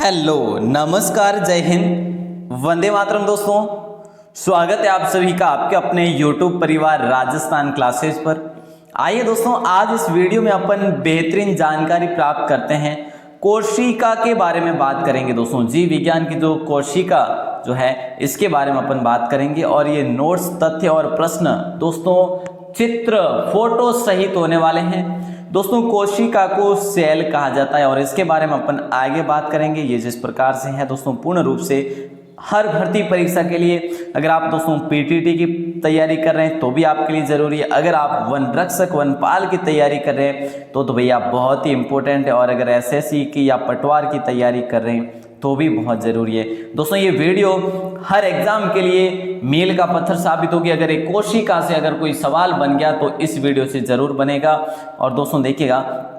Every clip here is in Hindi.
हेलो, नमस्कार, जय हिंद, वंदे मातरम। दोस्तों, स्वागत है आप सभी का आपके अपने YouTube परिवार राजस्थान क्लासेस पर। आइए दोस्तों, आज इस वीडियो में अपन बेहतरीन जानकारी प्राप्त करते हैं, कोशिका के बारे में बात करेंगे। दोस्तों, जीव विज्ञान की जो कोशिका जो है इसके बारे में अपन बात करेंगे और ये नोट्स, तथ्य और प्रश्न दोस्तों चित्र, फोटो सहित होने वाले हैं। दोस्तों, कोशिका को सेल कहा जाता है और इसके बारे में अपन आगे बात करेंगे। ये जिस प्रकार से है दोस्तों, पूर्ण रूप से हर भर्ती परीक्षा के लिए, अगर आप दोस्तों पीटीटी की तैयारी कर रहे हैं तो भी आपके लिए जरूरी है। अगर आप वन रक्षक वनपाल की तैयारी कर रहे हैं तो भैया बहुत ही इंपॉर्टेंट है। और अगर एसएससी की या पटवार की तैयारी कर रहे हैं तो भी बहुत जरूरी है। दोस्तों, ये वीडियो हर एग्जाम के लिए मील का पत्थर साबित होगी। अगर एक कोशिका से अगर कोई सवाल बन गया तो इस वीडियो से जरूर बनेगा। और दोस्तों देखिएगा,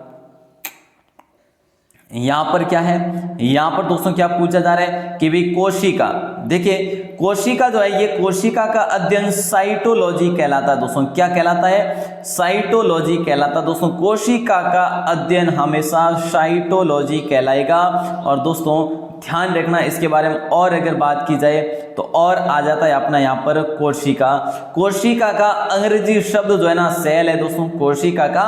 यहां पर क्या है, यहां पर दोस्तों क्या पूछा जा रहा है कि भी कोशिका, देखिए कोशिका जो है, ये कोशिका का अध्ययन साइटोलॉजी कहलाता है। दोस्तों क्या कहलाता है? साइटोलॉजी कहलाता है। दोस्तों, कोशिका का अध्ययन हमेशा साइटोलॉजी कहलाएगा। और दोस्तों ध्यान रखना इसके बारे में, और अगर बात की जाए तो और आ जाता है अपना यहाँ पर कोशिका। कोशिका का अंग्रेजी शब्द जो है ना सेल है। दोस्तों, कोशिका का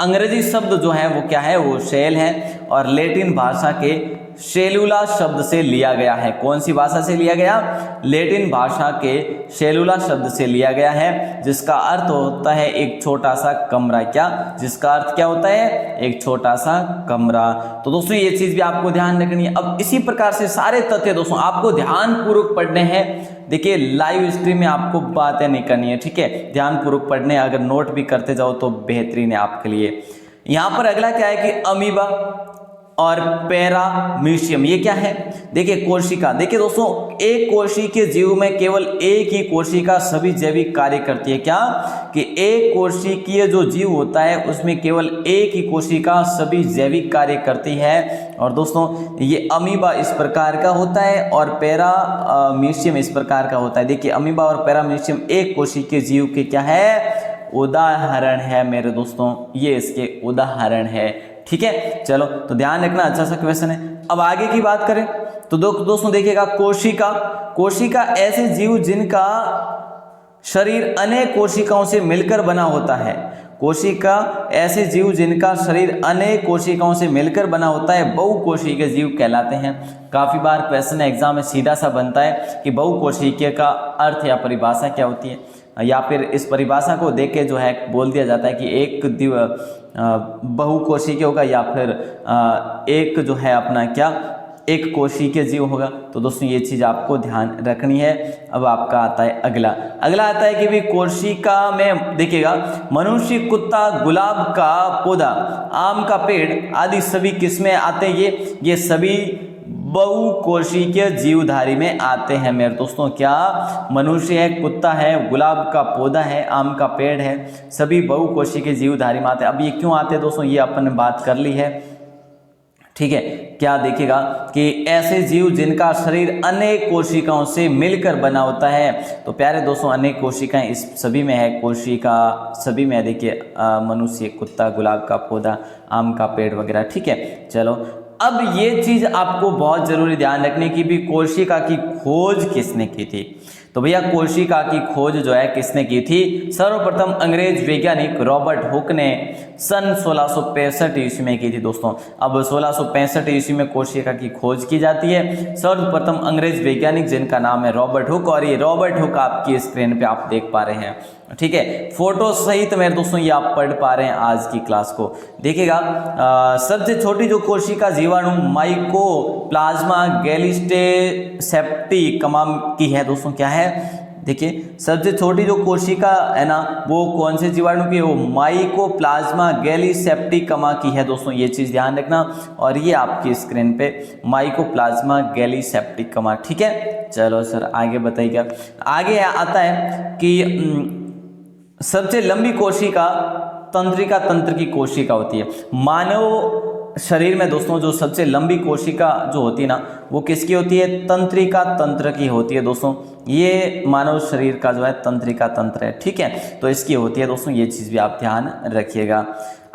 अंग्रेजी शब्द जो है वो क्या है? वो सेल है। और लैटिन भाषा के सेलुला शब्द से लिया गया है। कौन सी भाषा से लिया गया? लैटिन भाषा के सेलुला शब्द से लिया गया है, जिसका अर्थ होता है एक छोटा सा कमरा। क्या? जिसका अर्थ क्या होता है? एक छोटा सा कमरा। तो दोस्तों ये चीज भी आपको ध्यान रखनी है। अब इसी प्रकार से सारे तथ्य दोस्तों आपको ध्यान पूर्वक पढ़ने हैं। देखिए, लाइव स्ट्रीम में आपको बातें नहीं करनी है, ठीक है? ध्यान पूर्वक पढ़ने, अगर नोट भी करते जाओ तो बेहतरीन है आपके लिए। यहां पर अगला क्या है कि अमीबा और पैरामीशियम, ये क्या है? देखिए कोशिका, देखिए दोस्तों एक कोशिकीय जीव में केवल एक ही कोशिका सभी जैविक कार्य करती है। क्या? कि एक कोशिकीय जो जीव होता है उसमें केवल एक ही कोशिका सभी जैविक कार्य करती है। और दोस्तों ये अमीबा इस प्रकार का होता है और पैरामीशियम इस प्रकार का होता है। देखिए अमीबा और पैरामीशियम एक कोशिकीय जीव के क्या है? उदाहरण है मेरे दोस्तों, ये इसके उदाहरण है। ठीक है, चलो तो ध्यान रखना, अच्छा सा क्वेश्चन है। अब आगे की बात करें तो दोस्तों देखिएगा, कोशिका, कोशिका ऐसे जीव जिनका शरीर अनेक कोशिकाओं से मिलकर बना होता है। कोशिका ऐसे जीव जिनका शरीर अनेक कोशिकाओं से मिलकर बना होता है बहुकोशिकीय जीव कहलाते हैं। काफी बार क्वेश्चन एग्जाम में सीधा सा बनता है कि बहुकोशिकीय का अर्थ या परिभाषा क्या होती है, या फिर इस परिभाषा को देख के जो है बोल दिया जाता है कि एक बहुकोशिकीय होगा या फिर एक जो है अपना क्या, एक कोशिकीय जीव होगा। तो दोस्तों ये चीज आपको ध्यान रखनी है। अब आपका आता है अगला आता है कि भी कोशिका में देखिएगा, मनुष्य, कुत्ता, गुलाब का पौधा, आम का पेड़ आदि सभी किसमें आते हैं? ये सभी बहुकोशिकीय जीवधारी में आते हैं मेरे दोस्तों। क्या? मनुष्य है, कुत्ता है, गुलाब का पौधा है, आम का पेड़ है, सभी बहुकोशिकीय जीवधारी में आते हैं। अब ये क्यों आते हैं दोस्तों, ये अपन ने बात कर ली है, ठीक है? क्या देखिएगा कि ऐसे जीव जिनका शरीर अनेक कोशिकाओं से मिलकर बना होता है। तो प्यारे दोस्तों अनेक कोशिकाएं इस सभी में है, कोशिका सभी में है। देखिए मनुष्य, कुत्ता, गुलाब का पौधा, आम का पेड़ वगैरह, ठीक है? चलो, अब ये चीज आपको बहुत जरूरी ध्यान रखने की भी, कोशिका की खोज किसने की थी? तो भैया कोशिका की खोज जो है किसने की थी? सर्वप्रथम अंग्रेज वैज्ञानिक रॉबर्ट हुक ने सन 1665 ईस्वी में की थी दोस्तों। अब 1665 ईस्वी में कोशिका की खोज की जाती है। सर्वप्रथम अंग्रेज वैज्ञानिक जिनका नाम है रॉबर्ट हुक, और ये रॉबर्ट हुक आपकी स्क्रीन पे आप देख पा रहे हैं, ठीक है? फोटो सहित मेरे दोस्तों ये आप पढ़ पा रहे हैं आज की क्लास को। देखिएगा, सबसे छोटी जो कोशिका जीवाणु माइकोप्लाज्मा गैलिस्टेसेप्टिकमा की है दोस्तों। क्या है? देखिए सबसे छोटी जो कोशिका है ना वो कौन से जीवाणु की है? वो माइकोप्लाज्मा गैलिसेप्टिकमा की है दोस्तों, ये चीज ध्यान रखना। और ये आपकी स्क्रीन पे माइकोप्लाज्मा गैलिसेप्टिकमा, ठीक है? चलो सर आगे बताइएगा। आगे आता है कि सबसे लंबी कोशिका तंत्रिका तंत्र की कोशिका होती है। मानव शरीर में दोस्तों जो सबसे लंबी कोशिका जो होती है ना वो किसकी होती है? तंत्रिका तंत्र की होती है दोस्तों। ये मानव शरीर का जो है तंत्रिका तंत्र है, ठीक है? तो इसकी होती है दोस्तों, ये चीज भी आप ध्यान रखिएगा।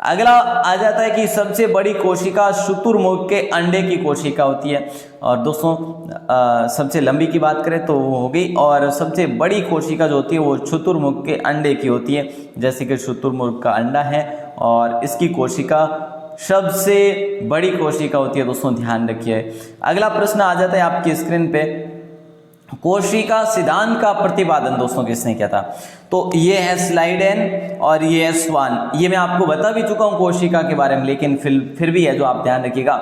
अगला आ जाता है कि सबसे बड़ी कोशिका शुतुरमुर्ग के अंडे की कोशिका होती है। और दोस्तों सबसे लंबी की बात करें तो वो हो गई, और सबसे बड़ी कोशिका जो होती है वो शुतुरमुर्ग के अंडे की होती है। जैसे कि शुतुरमुर्ग का अंडा है और इसकी कोशिका सबसे बड़ी कोशिका होती है दोस्तों, ध्यान रखिए। अगला प्रश्न आ जाता है आपकी स्क्रीन पे, कोशिका सिद्धांत का प्रतिपादन दोस्तों किसने किया था? तो ये है स्लाइडेन और ये है स्वान। ये मैं आपको बता भी चुका हूं कोशिका के बारे में, लेकिन फिर भी है जो आप ध्यान रखिएगा।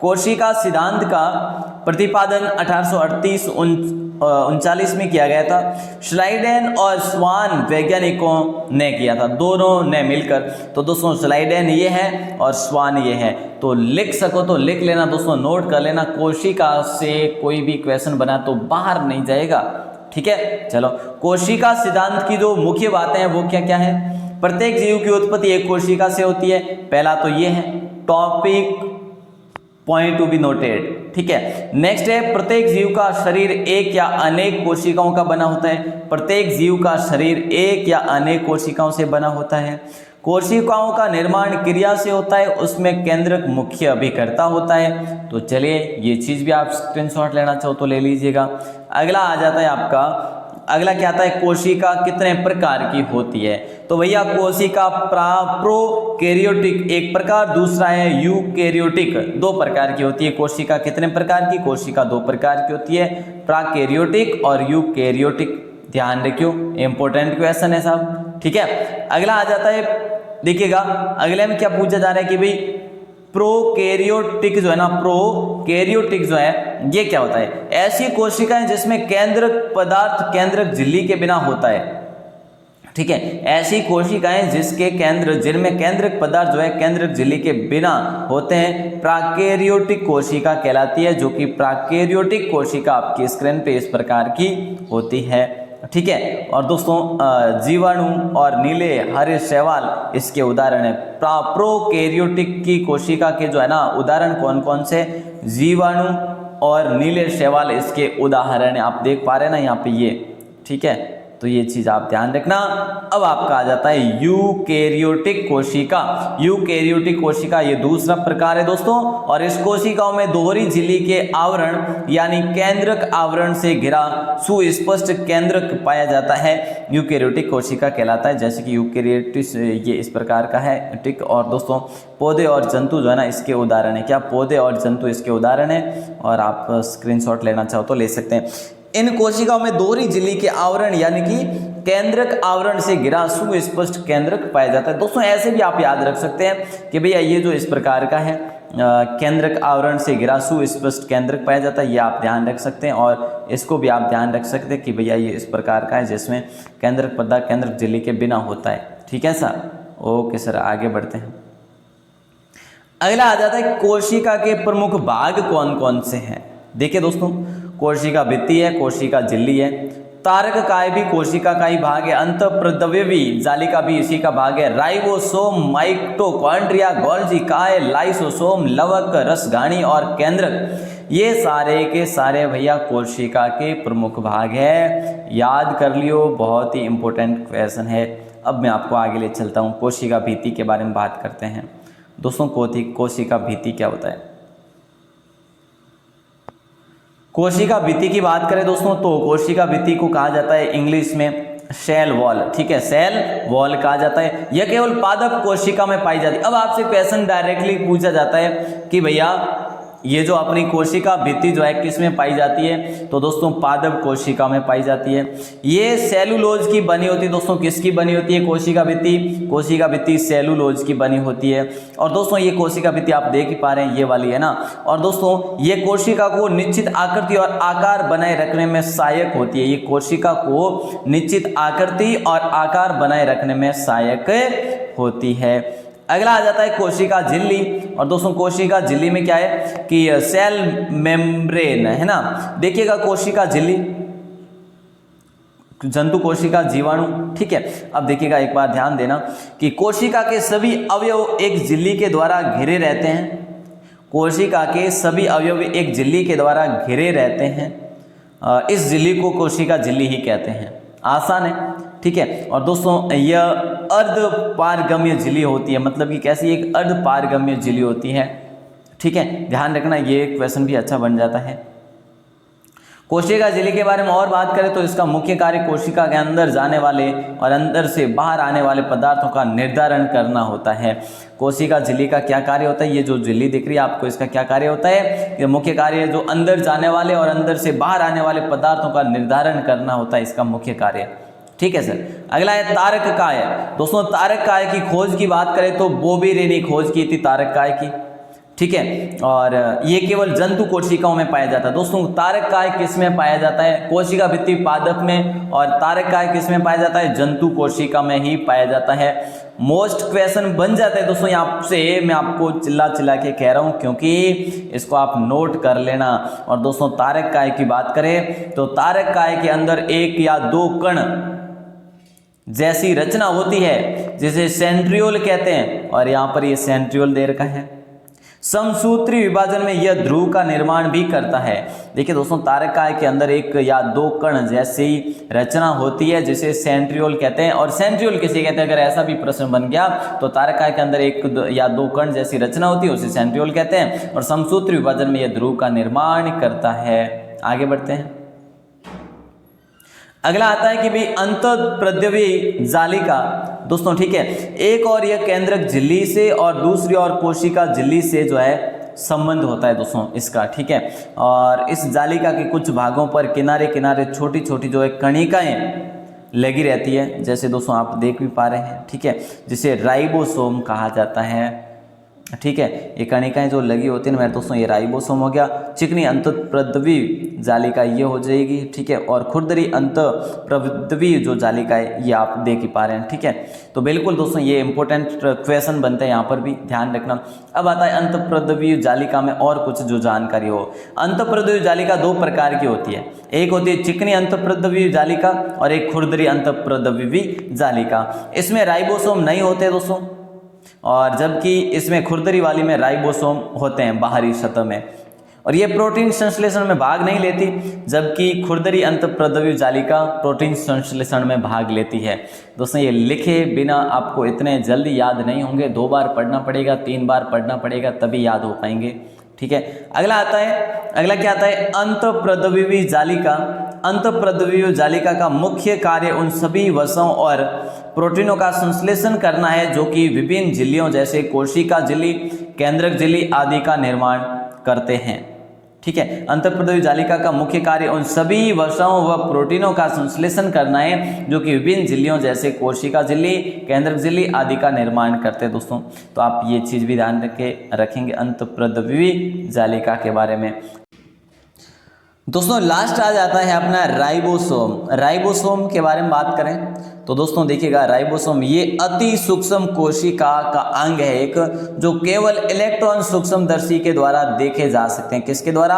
कोशिका सिद्धांत का प्रतिपादन 1838-39 में किया गया था। स्लाइडेन और स्वान वैज्ञानिकों ने किया था, दोनों ने मिलकर। तो दोस्तों स्लाइडेन ये है और स्वान ये है। तो लिख सको तो लिख लेना दोस्तों, नोट कर लेना, कोशिका से कोई भी क्वेश्चन बना तो बाहर नहीं जाएगा, ठीक है। चलो, कोशिका सिद्धांत की जो मुख्य बातें हैं वो क्या क्या है? प्रत्येक जीव की उत्पत्ति एक कोशिका से होती है। पहला तो ये है topic, point to be noted, ठीक है। नेक्स्ट है प्रत्येक जीव का शरीर एक या अनेक कोशिकाओं का बना होता है। प्रत्येक जीव का शरीर एक या अनेक कोशिकाओं से बना होता है। कोशिकाओं का निर्माण क्रिया से होता है, उसमें केंद्रक मुख्य अभिकर्ता होता है। तो चलिए ये चीज भी आप स्क्रीनशॉट लेना चाहो तो ले लीजिएगा। अगला आ जाता है आपका, अगला क्या आता है, कोशिका कितने प्रकार की होती है? तो भैया कोशिका प्रोकैरियोटिक एक प्रकार, दूसरा है यूकैरियोटिक, दो प्रकार की होती है। कोशिका कितने प्रकार की? कोशिका दो प्रकार की होती है, प्रोकैरियोटिक और यूकैरियोटिक। ध्यान रखियो, इंपॉर्टेंट क्वेश्चन है साहब, ठीक है। अगला आ जाता है, देखिएगा अगले में क्या पूछा जा रहा है कि भाई प्रोकैरियोटिक जो है ना, प्रोकैरियोटिक जो है ये क्या होता है? ऐसी कोशिकाएं जिसमें केंद्रक पदार्थ केंद्रक झिल्ली के बिना होता है, ठीक है। ऐसी कोशिकाएं जिनमें केंद्रक पदार्थ जो है केंद्रक झिल्ली के बिना होते हैं, प्रोकैरियोटिक कोशिका कहलाती है। जो कि प्रोकैरियोटिक कोशिका आपकी स्क्रीन पे इस प्रकार की होती है, ठीक है। और दोस्तों जीवाणु और नीले हरे शैवाल इसके उदाहरण है। प्रोकैरियोटिक की कोशिका के जो है ना उदाहरण कौन कौन से? जीवाणु और नीले शैवाल इसके उदाहरण है। आप देख पा रहे हैं ना यहाँ पे ये, ठीक है। तो ये चीज आप ध्यान रखना। अब आपका आ जाता है यूकैरियोटिक कोशिका। यूकैरियोटिक कोशिका ये दूसरा प्रकार है दोस्तों, और इस कोशिकाओं में दोहरी झिल्ली के आवरण यानी केंद्रक आवरण से घिरा सुस्पष्ट केंद्रक पाया जाता है, यूकैरियोटिक कोशिका कहलाता है। जैसे कि यूकैरियोटिस ये इस प्रकार का है, ठीक। और दोस्तों पौधे और जंतु जो है ना इसके उदाहरण है। क्या? पौधे और जंतु इसके उदाहरण है, और आप स्क्रीनशॉट लेना चाहो तो ले सकते हैं। इन कोशिकाओं में दोहरी झिल्ली के आवरण यानी कि केंद्रक आवरण से घिरा सुस्पष्ट केंद्रक पाया जाता है। दोस्तों ऐसे भी आप याद रख सकते हैं कि भैया ये जो इस प्रकार का है केंद्रक आवरण से घिरा सुस्पष्ट केंद्रक पाया जाता है, ये आप ध्यान रख सकते हैं। और इसको भी आप ध्यान रख सकते हैं कि भैया ये इस प्रकार का है जिसमें केंद्रक पदार्थ केंद्रक झिल्ली के बिना होता है, ठीक है सर। ओके सर, आगे बढ़ते हैं। अगला आ जाता है कोशिका के प्रमुख भाग कौन कौन से हैं। देखिए दोस्तों, कोशिका भित्ति है, कोशिका झिल्ली है, तारक काय भी कोशिका का ही भाग है, अंतःप्रद्रव्यवी जालिका भी इसी का भाग है, राइबोसोम, माइटोकॉन्ड्रिया, गोल्जी काय, लाइसोसोम, लवक, रसगाणी और केंद्रक, ये सारे के सारे भैया कोशिका के प्रमुख भाग है। याद कर लियो, बहुत ही इंपॉर्टेंट क्वेश्चन है। अब मैं आपको आगे ले चलता हूँ, कोशिका भित्ति के बारे में बात करते हैं। दोस्तों कोशिका भित्ति क्या होता है? कोशिका भित्ति की बात करें दोस्तों तो कोशिका भित्ति को कहा जाता है इंग्लिश में सेल वॉल, ठीक है, सेल वॉल कहा जाता है। यह केवल पादप कोशिका में पाई जाती है। अब आपसे क्वेश्चन डायरेक्टली पूछा जाता है कि भैया ये जो अपनी कोशिका भित्ति जो है किस में पाई जाती है? तो दोस्तों पादप कोशिका में पाई जाती है। ये सेलुलोज की बनी होती है। दोस्तों किसकी बनी होती है कोशिका भित्ति? कोशिका भित्ति सेलुलोज की बनी होती है। और दोस्तों ये कोशिका भित्ति आप देख ही पा रहे हैं, ये वाली है ना। और दोस्तों ये कोशिका को निश्चित आकृति और आकार बनाए रखने में सहायक होती है। ये कोशिका को निश्चित आकृति और आकार बनाए रखने में सहायक होती है। अगला आ जाता है कोशिका झिल्ली। और दोस्तों कोशिका झिल्ली में क्या है कि सेल मेम्ब्रेन है ना। देखिएगा कोशिका झिल्ली, जंतु कोशिका, जीवाणु, ठीक है। अब देखिएगा एक बार ध्यान देना कि कोशिका के सभी अवयव एक झिल्ली के द्वारा घिरे रहते हैं। कोशिका के सभी अवयव एक झिल्ली के द्वारा घिरे रहते हैं। इस झिल्ली को कोशिका झिल्ली ही कहते हैं। आसान है, ठीक है। और दोस्तों यह अर्ध पारगम्य झिल्ली होती है, मतलब कि कैसी, एक अर्ध पारगम्य झिल्ली होती है, ठीक है, ध्यान रखना, ये क्वेश्चन भी अच्छा बन जाता है। कोशिका झिल्ली के बारे में और बात करें तो इसका मुख्य कार्य कोशिका के अंदर जाने वाले और अंदर से बाहर आने वाले पदार्थों का निर्धारण करना होता है। कोशिका झिल्ली का क्या कार्य होता है, ये जो झिल्ली दिख रही है आपको, इसका क्या कार्य होता है, ये मुख्य कार्य है जो अंदर जाने वाले और अंदर से बाहर आने वाले पदार्थों का निर्धारण करना होता है, इसका मुख्य कार्य, ठीक है सर। अगला है तारक काय। दोस्तों तारक काय की खोज की बात करें तो बोबेरे ने खोज की थी तारक काय की, ठीक है, और ये केवल जंतु कोशिकाओं में पाया जाता है। दोस्तों तारक काय किस में पाया जाता है, कोशिका भित्ति पादप में, और तारक काय किस में पाया जाता है, जंतु कोशिका में ही पाया जाता है। मोस्ट क्वेश्चन बन जाता है दोस्तों, यहाँ से मैं आपको चिल्ला चिल्ला के कह रहा हूँ क्योंकि इसको आप नोट कर लेना। और दोस्तों तारक काय की बात करें तो तारक काय के अंदर एक या दो कण जैसी रचना होती है जिसे सेंट्रियोल कहते हैं, और यहाँ पर ये सेंट्रियोल दे रखा है। समसूत्री विभाजन में यह ध्रुव का निर्माण भी करता है। देखिए दोस्तों तारक काय के अंदर एक या दो कण जैसी रचना होती है जिसे सेंट्रियोल कहते हैं, और सेंट्रियोल किसे कहते हैं, अगर ऐसा भी प्रश्न बन गया तो तारक काय के अंदर एक या दो कण जैसी रचना होती है उसे सेंट्रियोल कहते हैं, और समसूत्री विभाजन में यह ध्रुव का निर्माण करता है। आगे बढ़ते हैं। अगला आता है कि भाई अंतःप्रद्रव्य जालिका। दोस्तों ठीक है, एक और यह केंद्रक झिल्ली से और दूसरी और कोशिका झिल्ली से जो है संबंध होता है दोस्तों इसका, ठीक है। और इस जालिका के कुछ भागों पर किनारे किनारे छोटी छोटी जो है कणिकाएं लगी रहती है, जैसे दोस्तों आप देख भी पा रहे हैं, ठीक है, जिसे राइबोसोम कहा जाता है, ठीक है। ये कणिकाएं जो लगी होती है मेरे दोस्तों, ये राइबोसोम हो गया। चिकनी अंतःप्रद्रव्य जालिका ये हो जाएगी, ठीक है, और खुरदरी अंतःप्रद्रव्य जो जालिका है ये आप देख ही पा रहे हैं, ठीक है। तो बिल्कुल दोस्तों ये इंपॉर्टेंट क्वेश्चन बनते हैं, यहाँ पर भी ध्यान रखना। अब आता है अंतःप्रद्रव्य जालिका में और कुछ जो जानकारी हो। अंतःप्रद्रव्य जालिका दो प्रकार की होती है, एक होती है चिकनी अंतःप्रद्रव्य जालिका और एक खुरदरी अंतःप्रद्रव्य जालिका। इसमें राइबोसोम नहीं होते दोस्तों, और जबकि इसमें खुरदरी वाली में राइबोसोम होते हैं बाहरी सतह में, और ये प्रोटीन संश्लेषण में भाग नहीं लेती, जबकि खुरदरी अंतःप्रद्रव्य जालिका प्रोटीन संश्लेषण में भाग लेती है। दोस्तों ये लिखे बिना आपको इतने जल्दी याद नहीं होंगे, 2 बार पढ़ना पड़ेगा, 3 बार पढ़ना पड़ेगा, तभी याद हो पाएंगे, ठीक है। अगला आता है, अगला क्या आता है, अंतःप्रद्रव्य जालिका। अंतःप्रद्रव्य जालिका का मुख्य कार्य उन सभी वसों और प्रोटीनों का संश्लेषण करना है जो कि विभिन्न झिल्लियों जैसे कोशिका झिल्ली, केंद्रक झिल्ली आदि का निर्माण करते हैं, ठीक है। अंतःप्रद्रव्य जालिका का मुख्य कार्य उन सभी वसों व प्रोटीनों का संश्लेषण करना है जो कि विभिन्न झिल्लियों जैसे कोशिका झिल्ली, केंद्रक झिल्ली आदि का निर्माण करते हैं दोस्तों। तो आप ये चीज भी ध्यान रखेंगे अंतःप्रद्रव्य जालिका के बारे में। दोस्तों लास्ट आ जाता है अपना राइबोसोम। राइबोसोम के बारे में बात करें तो दोस्तों देखिएगा, राइबोसोम ये अति सूक्ष्म कोशिका का अंग है एक, जो केवल इलेक्ट्रॉन सूक्ष्मदर्शी के द्वारा देखे जा सकते हैं। किसके द्वारा?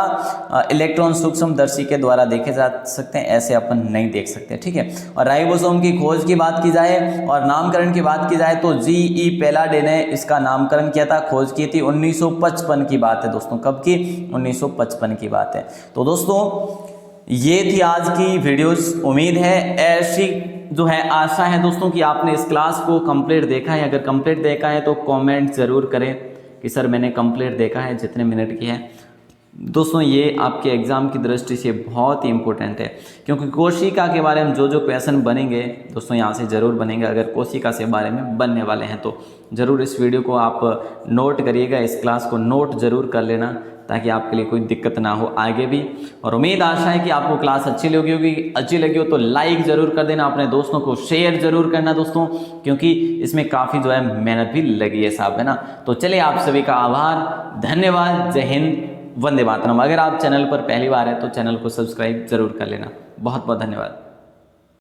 इलेक्ट्रॉन सूक्ष्मदर्शी के द्वारा देखे जा सकते हैं, ऐसे अपन नहीं देख सकते, ठीक है। और राइबोसोम की खोज की बात की जाए और नामकरण की बात की जाए तो जी.ई. पेलाडे ने इसका नामकरण किया था, खोज की थी 1955 की बात है दोस्तों। कब की? 1955 की बात है। तो दोस्तों ये थी आज की वीडियोस। उम्मीद है ऐसी जो है आशा है दोस्तों कि आपने इस क्लास को कंप्लीट देखा है। अगर कंप्लीट देखा है तो कमेंट ज़रूर करें कि सर मैंने कंप्लीट देखा है, जितने मिनट की है। दोस्तों ये आपके एग्ज़ाम की दृष्टि से बहुत ही इंपॉर्टेंट है, क्योंकि कोशिका के बारे में जो जो क्वेश्चन बनेंगे दोस्तों यहाँ से ज़रूर बनेंगे। अगर कोशिका से बारे में बनने वाले हैं तो ज़रूर इस वीडियो को आप नोट करिएगा, इस क्लास को नोट ज़रूर कर लेना ताकि आपके लिए कोई दिक्कत ना हो आगे भी। और उम्मीद आशा है कि आपको क्लास अच्छी लगी होगी। अच्छी लगी हो तो लाइक ज़रूर कर देना, अपने दोस्तों को शेयर ज़रूर करना दोस्तों, क्योंकि इसमें काफ़ी जो है मेहनत भी लगी है साहब, है ना। तो चलिए आप सभी का आभार, धन्यवाद, जय हिंद, वंदे मातरम। अगर आप चैनल पर पहली बार है तो चैनल को सब्सक्राइब ज़रूर कर लेना। बहुत बहुत धन्यवाद।